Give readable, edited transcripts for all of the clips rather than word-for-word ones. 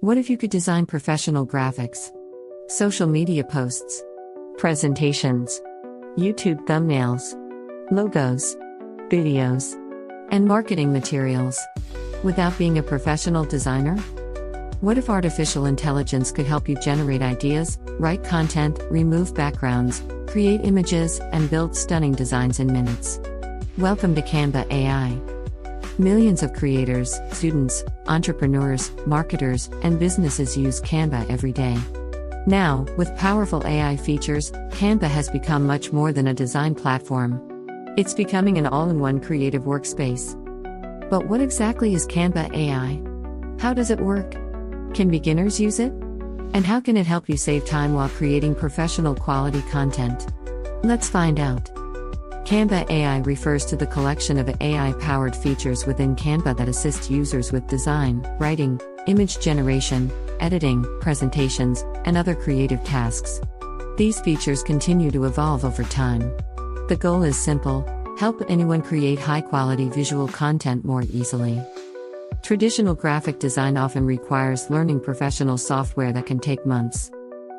What if you could design professional graphics, social media posts, presentations, YouTube thumbnails, logos, videos, and marketing materials without being a professional designer? What if artificial intelligence could help you generate ideas, write content, remove backgrounds, create images, and build stunning designs in minutes? Welcome to Canva AI. Millions of creators, students, entrepreneurs, marketers, and businesses use Canva every day. Now, with powerful AI features, Canva has become much more than a design platform. It's becoming an all-in-one creative workspace. But what exactly is Canva AI? How does it work? Can beginners use it? And how can it help you save time while creating professional quality content? Let's find out. Canva AI refers to the collection of AI-powered features within Canva that assist users with design, writing, image generation, editing, presentations, and other creative tasks. These features continue to evolve over time. The goal is simple: help anyone create high-quality visual content more easily. Traditional graphic design often requires learning professional software that can take months.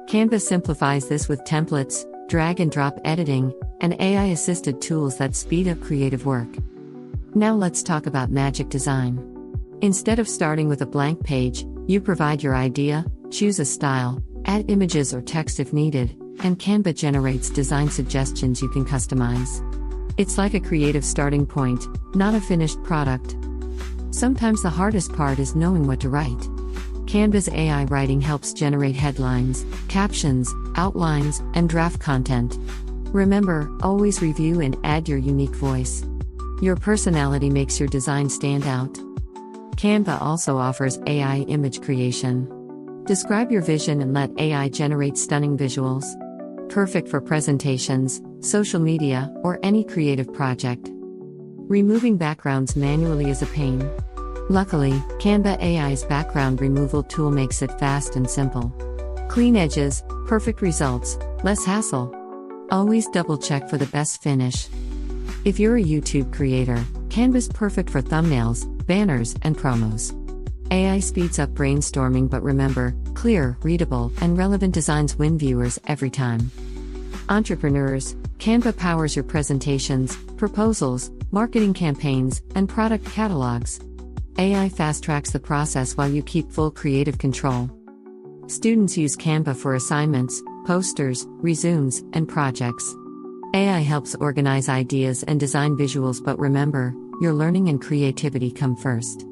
Canva simplifies this with templates, drag-and-drop editing, and AI-assisted tools that speed up creative work. Now let's talk about magic design. Instead of starting with a blank page, you provide your idea, choose a style, add images or text if needed, and Canva generates design suggestions you can customize. It's like a creative starting point, not a finished product. Sometimes the hardest part is knowing what to write. Canva's AI writing helps generate headlines, captions, outlines, and draft content. Remember, always review and add your unique voice. Your personality makes your design stand out. Canva also offers AI image creation. Describe your vision and let AI generate stunning visuals. Perfect for presentations, social media, or any creative project. Removing backgrounds manually is a pain. Luckily, Canva AI's background removal tool makes it fast and simple. Clean edges, perfect results, less hassle. Always double-check for the best finish. If you're a YouTube creator, Canva's perfect for thumbnails, banners, and promos. AI speeds up brainstorming, but remember, clear, readable, and relevant designs win viewers every time. Entrepreneurs, Canva powers your presentations, proposals, marketing campaigns, and product catalogs. AI fast-tracks the process while you keep full creative control. Students use Canva for assignments, posters, resumes, and projects. AI helps organize ideas and design visuals, but remember, your learning and creativity come first.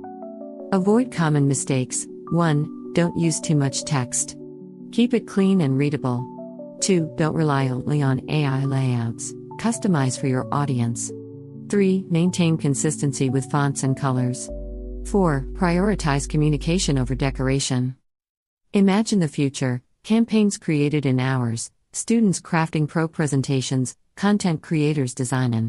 Avoid common mistakes. 1. Don't use too much text. Keep it clean and readable. 2. Don't rely only on AI layouts. Customize for your audience. 3. Maintain consistency with fonts and colors. 4. Prioritize communication over decoration. Imagine the future: campaigns created in hours, students crafting pro presentations, content creators designing.